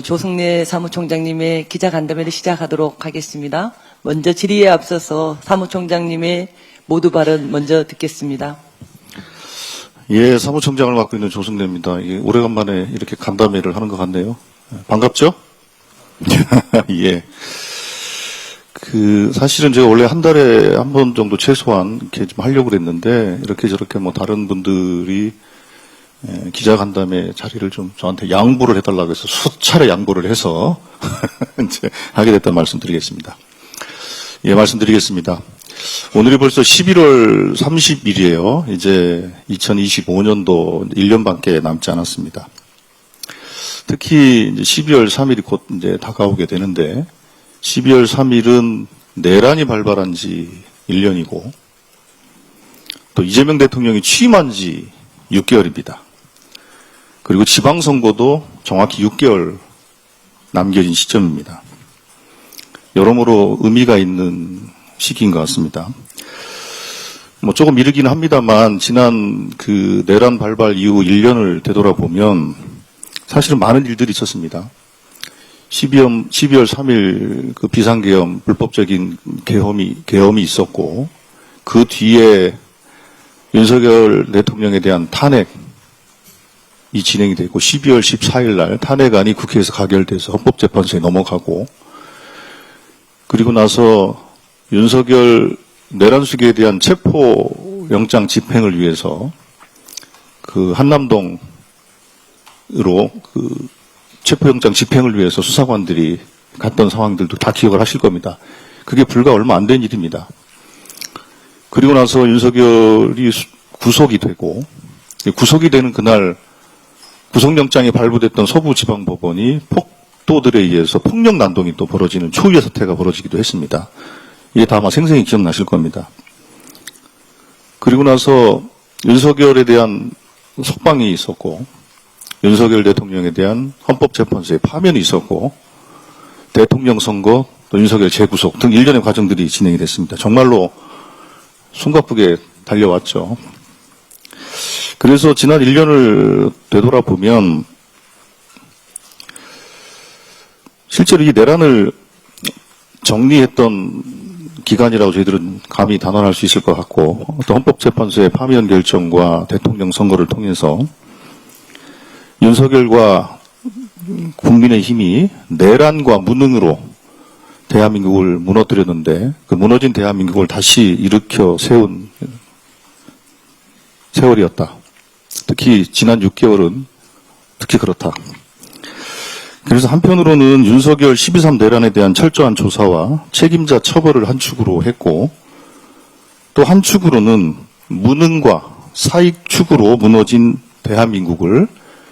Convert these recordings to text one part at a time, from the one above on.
조승래 사무총장님의 기자간담회를 시작하도록 하겠습니다. 먼저 질의에 앞서서 사무총장님의 모두 발언 먼저 듣겠습니다. 예, 사무총장을 맡고 있는 조승래입니다. 오래간만에 이렇게 간담회를 하는 것 같네요. 반갑죠? 예. 사실은 제가 원래 한 달에 한 번 정도 최소한 이렇게 좀 하려고 그랬는데, 이렇게 저렇게 뭐 다른 분들이 기자간담회 자리를 좀 저한테 양보를 해달라고 해서 수차례 양보를 해서 이제 하게 됐다는 말씀 드리겠습니다. 예, 말씀드리겠습니다. 오늘이 벌써 11월 30일이에요. 이제 2025년도 1년밖에 남지 않았습니다. 특히 이제 12월 3일이 곧 이제 다가오게 되는데, 12월 3일은 내란이 발발한 지 1년이고, 또 이재명 대통령이 취임한 지 6개월입니다. 그리고 지방선거도 정확히 6개월 남겨진 시점입니다. 여러모로 의미가 있는 시기인 것 같습니다. 뭐 조금 이르긴 합니다만, 지난 내란 발발 이후 1년을 되돌아보면 사실은 많은 일들이 있었습니다. 12월 3일 비상계엄, 불법적인 계엄이 있었고, 그 뒤에 윤석열 대통령에 대한 탄핵이 진행이 됐고, 12월 14일 날 탄핵안이 국회에서 가결돼서 헌법재판소에 넘어가고, 그리고 나서 윤석열 내란 수기에 대한 체포영장 집행을 위해서 한남동으로 체포영장 집행을 위해서 수사관들이 갔던 상황들도 다 기억을 하실 겁니다. 그게 불과 얼마 안 된 일입니다. 그리고 나서 윤석열이 구속이 되고, 구속이 되는 그날 구속영장이 발부됐던 서부지방법원이 폭도들에 의해서 폭력난동이 또 벌어지는 초유의 사태가 벌어지기도 했습니다. 이게 다 아마 생생히 기억나실 겁니다. 그리고 나서 윤석열에 대한 석방이 있었고, 윤석열 대통령에 대한 헌법재판소의 파면이 있었고, 대통령 선거, 또 윤석열 재구속 등 일련의 과정들이 진행이 됐습니다. 정말로 숨가쁘게 달려왔죠. 그래서 지난 1년을 되돌아보면 실제로 이 내란을 정리했던 기간이라고 저희들은 감히 단언할 수 있을 것 같고, 또 헌법재판소의 파면 결정과 대통령 선거를 통해서 윤석열과 국민의힘이 내란과 무능으로 대한민국을 무너뜨렸는데, 그 무너진 대한민국을 다시 일으켜 세운 세월이었다. 특히 지난 6개월은 특히 그렇다. 그래서 한편으로는 윤석열 12.3 내란에 대한 철저한 조사와 책임자 처벌을 한 축으로 했고, 또 한 축으로는 무능과 사익 축으로 무너진 대한민국을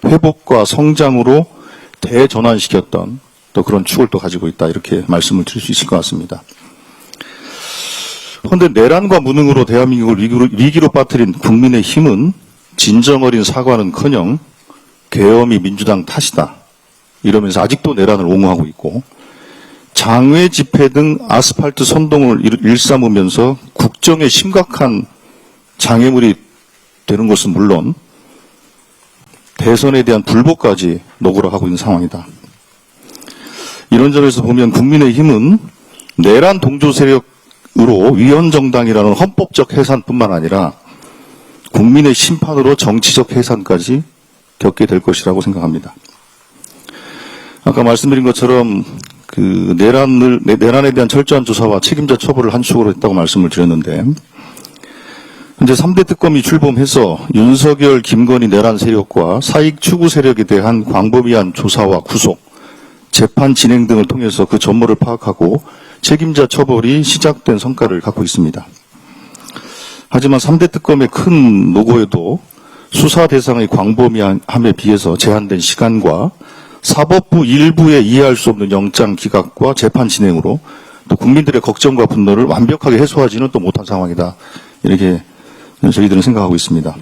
회복과 성장으로 대전환시켰던 또 그런 축을 또 가지고 있다, 이렇게 말씀을 드릴 수 있을 것 같습니다. 그런데 내란과 무능으로 대한민국을 위기로 빠뜨린 국민의힘은 진정어린 사과는커녕 계엄이 민주당 탓이다 이러면서 아직도 내란을 옹호하고 있고, 장외 집회 등 아스팔트 선동을 일삼으면서 국정에 심각한 장애물이 되는 것은 물론 대선에 대한 불복까지 노고를 하고 있는 상황이다. 이런 점에서 보면 국민의힘은 내란 동조 세력으로 위헌정당이라는 헌법적 해산뿐만 아니라 국민의 심판으로 정치적 해산까지 겪게 될 것이라고 생각합니다. 아까 말씀드린 것처럼 내란에 대한 철저한 조사와 책임자 처벌을 한 축으로 했다고 말씀을 드렸는데, 현재 3대 특검이 출범해서 윤석열, 김건희 내란 세력과 사익 추구 세력에 대한 광범위한 조사와 구속, 재판 진행 등을 통해서 그 전모를 파악하고 책임자 처벌이 시작된 성과를 갖고 있습니다. 하지만 3대 특검의 큰 노고에도 수사 대상의 광범위함에 비해서 제한된 시간과 사법부 일부에 이해할 수 없는 영장 기각과 재판 진행으로 또 국민들의 걱정과 분노를 완벽하게 해소하지는 또 못한 상황이다, 이렇게 저희들은 생각하고 있습니다.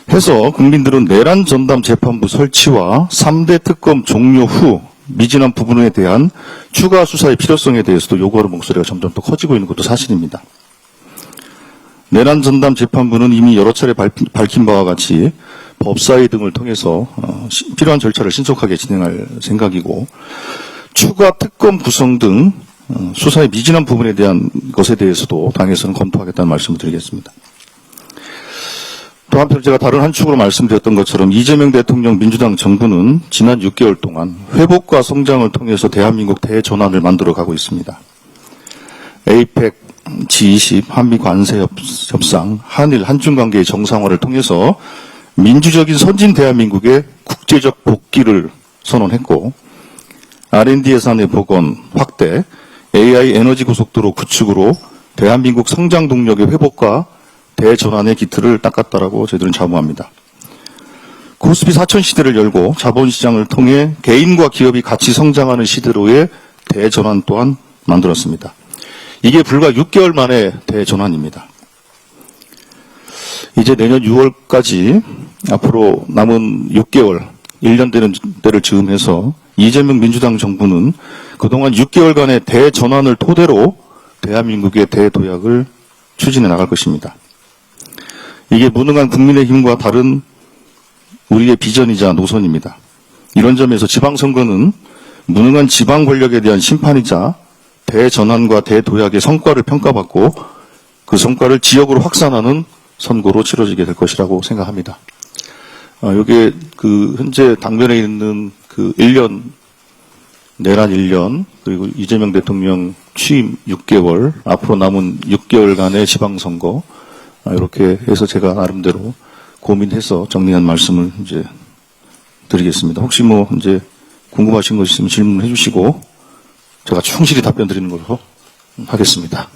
해서 국민들은 내란 전담 재판부 설치와 3대 특검 종료 후 미진한 부분에 대한 추가 수사의 필요성에 대해서도 요구하는 목소리가 점점 더 커지고 있는 것도 사실입니다. 내란 전담 재판부는 이미 여러 차례 밝힌 바와 같이 법사위 등을 통해서 필요한 절차를 신속하게 진행할 생각이고, 추가 특검 구성 등 수사의 미진한 부분에 대한 것에 대해서도 당에서는 검토하겠다는 말씀을 드리겠습니다. 또 한편 제가 다른 한 축으로 말씀드렸던 것처럼 이재명 대통령 민주당 정부는 지난 6개월 동안 회복과 성장을 통해서 대한민국 대전환을 만들어가고 있습니다. APEC, G20, 한미 관세 협상, 한일 한중 관계의 정상화를 통해서 민주적인 선진 대한민국의 국제적 복귀를 선언했고, R&D 예산의 복원, 확대, AI 에너지 고속도로 구축으로 대한민국 성장 동력의 회복과 대전환의 기틀을 닦았다라고 저희들은 자부합니다. 코스피 4천 시대를 열고 자본시장을 통해 개인과 기업이 같이 성장하는 시대로의 대전환 또한 만들었습니다. 이게 불과 6개월 만의 대전환입니다. 이제 내년 6월까지 앞으로 남은 6개월, 1년 되는 때를 즈음해서 이재명 민주당 정부는 그동안 6개월간의 대전환을 토대로 대한민국의 대도약을 추진해 나갈 것입니다. 이게 무능한 국민의힘과 다른 우리의 비전이자 노선입니다. 이런 점에서 지방선거는 무능한 지방 권력에 대한 심판이자 대전환과 대도약의 성과를 평가받고 그 성과를 지역으로 확산하는 선거로 치러지게 될 것이라고 생각합니다. 이게 현재 당면에 있는 1년, 내란 1년, 그리고 이재명 대통령 취임 6개월, 앞으로 남은 6개월간의 지방선거, 이렇게 해서 제가 나름대로 고민해서 정리한 말씀을 이제 드리겠습니다. 혹시 이제 궁금하신 거 있으면 질문해 주시고 제가 충실히 답변 드리는 걸로 하겠습니다.